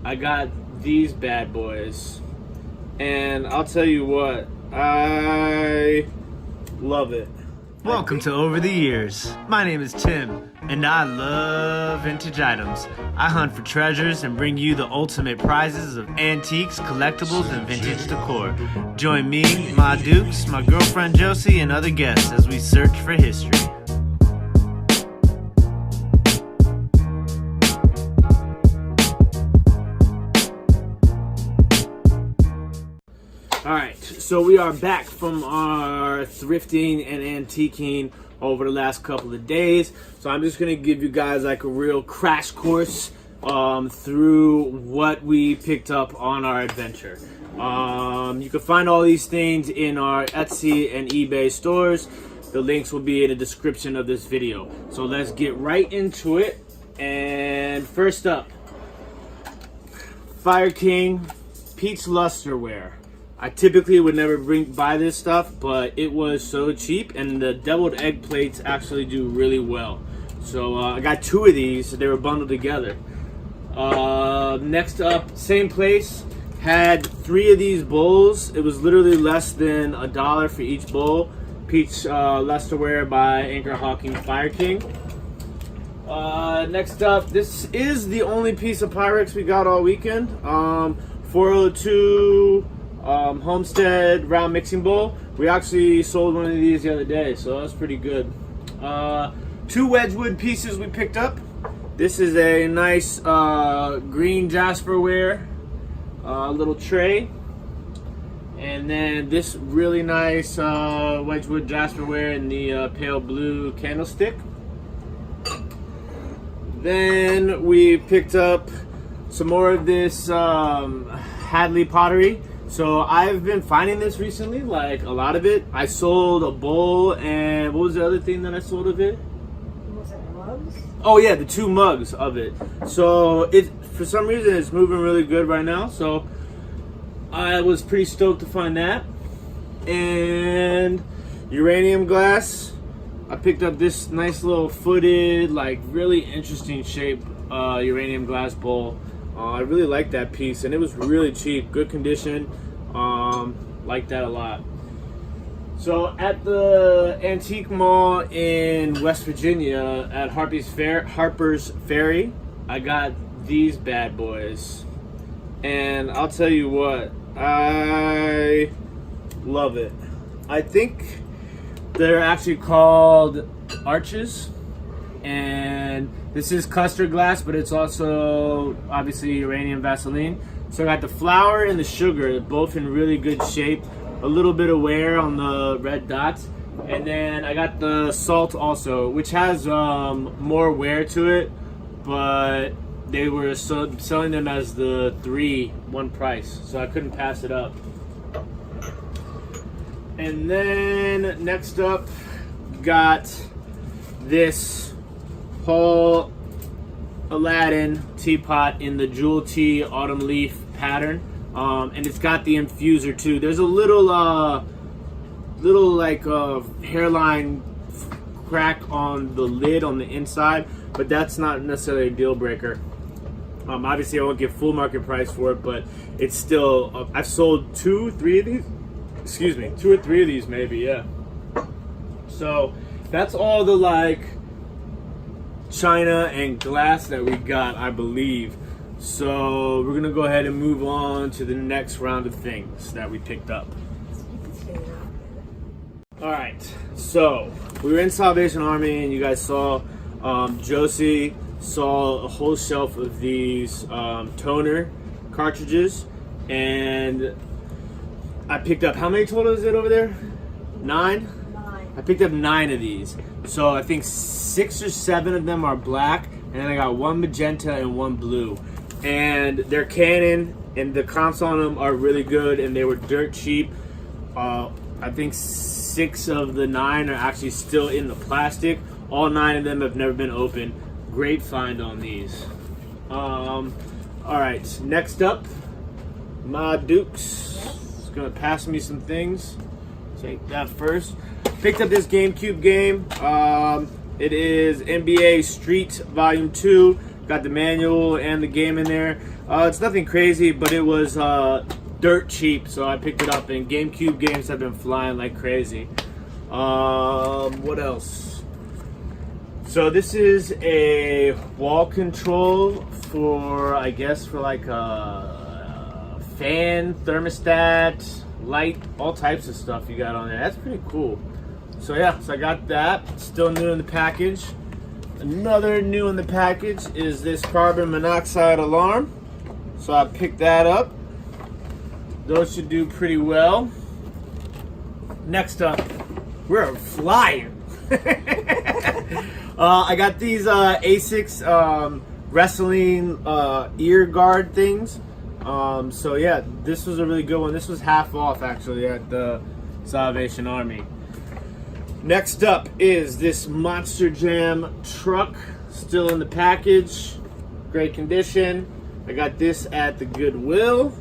I got these bad boys, and I'll tell you what, I love it. Welcome to Over the Years. My name is Tim, and I love vintage items. I hunt for treasures and bring you the ultimate prizes of antiques, collectibles, and vintage decor. Join me, my dukes, my girlfriend Josie, and other guests as we search for history. Alright, so we are back from our thrifting and antiquing over the last couple of days. So I'm just going to give you guys like a real crash course through what we picked up on our adventure. You can find all these things in our Etsy and eBay stores. The links will be in the description of this video. So let's get right into it. And first up, Fire King Peach Lusterware. I typically would never buy this stuff, but it was so cheap, and the deviled egg plates actually do really well. So I got two of these. They were bundled together. Next up, same place, had three of these bowls. It was literally less than $1 for each bowl. Peach Lusterware by Anchor Hawking Fire King. Next up, this is the only piece of pyrex we got all weekend. 402 Homestead round mixing bowl. We actually sold one of these the other day, so that's pretty good. Two Wedgwood pieces we picked up. This is a nice green jasperware little tray, and then this really nice Wedgwood jasperware in the pale blue candlestick. Then we picked up some more of this Hadley pottery. So I've been finding this recently, like a lot of it. I sold a bowl, and what was the other thing that I sold of it? Was it mugs? Oh yeah, the two mugs of it. So it, for some reason, it's moving really good right now. So I was pretty stoked to find that. And uranium glass. I picked up this nice little footed, like really interesting shape uranium glass bowl. I really like that piece, and it was really cheap, good condition. Like that a lot. So at the antique mall in West Virginia at Harper's Ferry, I got these bad boys, and I'll tell you what, I love it. I think they're actually called arches, and this is custard glass, but it's also obviously uranium Vaseline. So I got the flour and the sugar, both in really good shape. A little bit of wear on the red dots. And then I got the salt also, which has more wear to it, but they were selling them as the 3 one price, so I couldn't pass it up. And then next up, got this whole Aladdin teapot in the jewel tea autumn leaf pattern, and it's got the infuser too. There's a little like hairline crack on the lid on the inside, but that's not necessarily a deal breaker. Obviously I won't get full market price for it, but it's still I've sold 2 or 3 of these maybe, yeah. So that's all the like china and glass that we got, I believe. So we're gonna go ahead and move on to the next round of things that we picked up. All right, so we were in Salvation Army, and you guys saw Josie saw a whole shelf of these toner cartridges, and I picked up, how many total is it over there? 9? I picked up 9 of these. So I think 6 or 7 of them are black, and then I got 1 magenta and 1 blue. And they're Canon, and the comps on them are really good, and they were dirt cheap. I think 6 of the 9 are actually still in the plastic. All 9 of them have never been opened. Great find on these. All right, next up, my Dukes is gonna pass me some things. Take that first. Picked up this GameCube game. It is NBA Street Volume 2. Got the manual and the game in there. It's nothing crazy, but it was dirt cheap, so I picked it up. And GameCube games have been flying like crazy. What else? So this is a wall control for, I guess, for like a fan, thermostat, light, all types of stuff you got on there. That's pretty cool. So yeah, so I got that. Still new in the package. Another new in the package is this carbon monoxide alarm. So I picked that up. Those should do pretty well. Next up, we're flying. I got these Asics wrestling ear guard things. So yeah, this was a really good one. This was half off actually at the Salvation Army. Next up is this Monster Jam truck, still in the package, great condition. I got this at the Goodwill.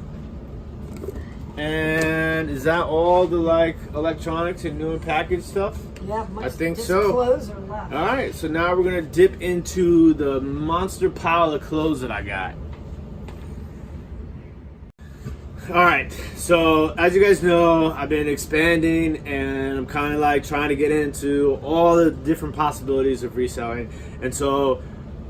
And is that all the like electronics and new and packaged stuff? Yeah, I think just so. Clothes are left. All right, so now we're gonna dip into the monster pile of clothes that I got. All right, so as you guys know, I've been expanding and I'm kind of like trying to get into all the different possibilities of reselling. And so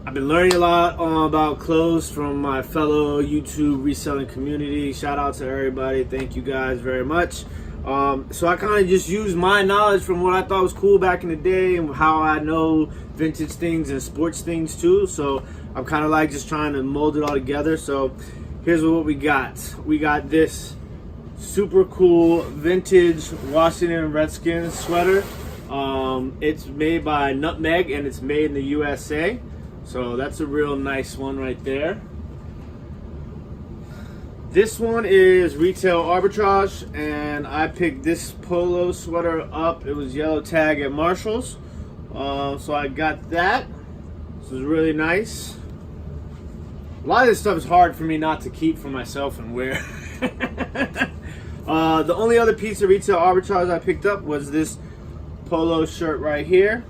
I've been learning a lot about clothes from my fellow YouTube reselling community. Shout out to everybody. Thank you guys very much. So I kind of just used my knowledge from what I thought was cool back in the day and how I know vintage things and sports things too. So I'm kind of like just trying to mold it all together. So here's what we got. We got this super cool vintage Washington Redskins sweater. It's made by Nutmeg and it's made in the USA. So that's a real nice one right there. This one is Retail Arbitrage, and I picked this polo sweater up. It was yellow tag at Marshall's. So I got that. This is really nice. A lot of this stuff is hard for me not to keep for myself and wear. The only other piece of Retail Arbitrage I picked up was this polo shirt right here.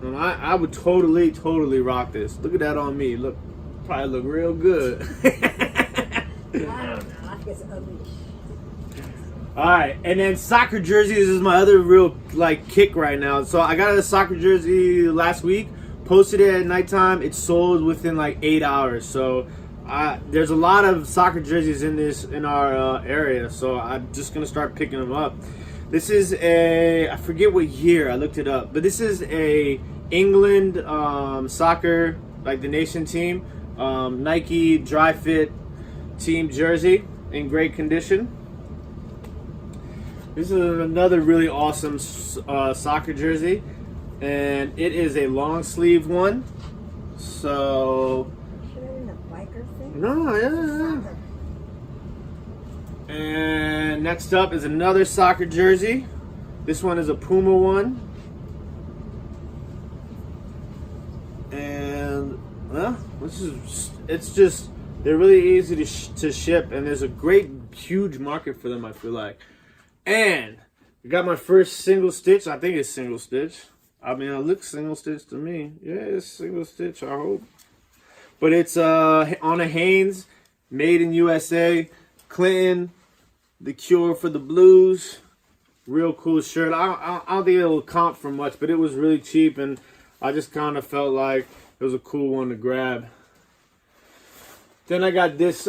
And I would totally rock this. Look at that on me. Look, probably look real good. I don't know. I guess ugly. All right, and then soccer jerseys is my other real like kick right now. So I got a soccer jersey last week, posted it at nighttime. It sold within like 8 hours. So there's a lot of soccer jerseys in our area. So I'm just gonna start picking them up. This is I forget what year, I looked it up, but this is a England soccer, like the nation team, Nike dry fit team jersey in great condition. This is another really awesome soccer jersey, and it is a long sleeve one. So, In the biker thing? no, yeah. And next up is another soccer jersey. This one is a Puma one. And well, it's just they're really easy to ship, and there's a great huge market for them, I feel like. And I got my first single stitch. I think it's single stitch. I mean, it looks single stitch to me. Yeah, it's single stitch, I hope. But it's on a Hanes, made in USA, Clinton, the cure for the blues. Real cool shirt. I don't think it'll comp for much, but it was really cheap, and I just kind of felt like it was a cool one to grab. Then I got this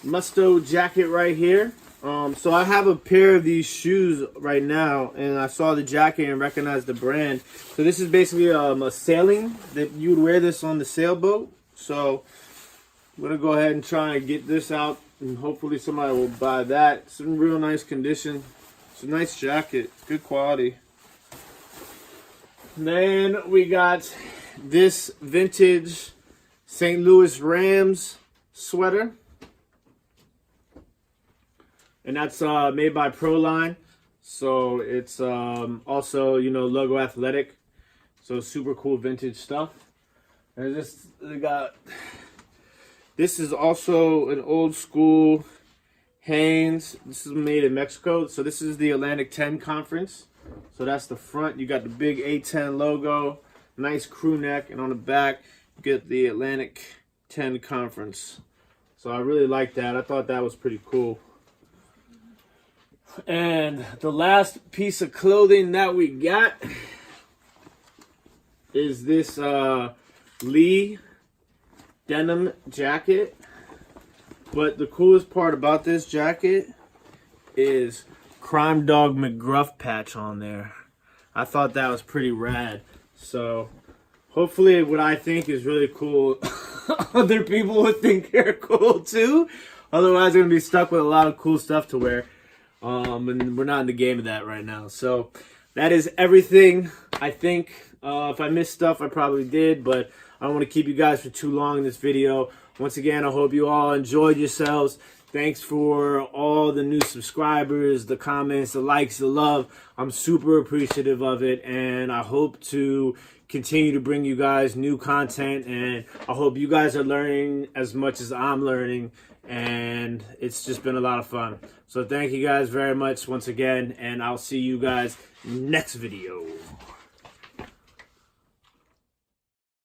Musto jacket right here. So I have a pair of these shoes right now, and I saw the jacket and recognized the brand. So this is basically a sailing, that you would wear this on the sailboat. So I'm gonna go ahead and try and get this out, and hopefully somebody will buy that. It's in real nice condition. It's a nice jacket, good quality. Then we got this vintage St. Louis Rams sweater. And that's made by Proline. So it's also, you know, logo athletic. So super cool vintage stuff. And this is also an old school Hanes. This is made in Mexico. So this is the Atlantic 10 conference. So that's the front. You got the big A10 logo, nice crew neck, and on the back get the Atlantic 10 conference. So I really like that. I thought that was pretty cool. And the last piece of clothing that we got is this Lee denim jacket. But the coolest part about this jacket is Crime Dog McGruff patch on there. I thought that was pretty rad. So hopefully what I think is really cool, other people would think they're cool too. Otherwise I'm going to be stuck with a lot of cool stuff to wear. And we're not in the game of that right now. So that is everything, I think. If I missed stuff, I probably did. But I don't want to keep you guys for too long in this video. Once again, I hope you all enjoyed yourselves. Thanks for all the new subscribers, the comments, the likes, the love. I'm super appreciative of it, and I hope to continue to bring you guys new content, and I hope you guys are learning as much as I'm learning, and it's just been a lot of fun. So thank you guys very much once again, and I'll see you guys next video.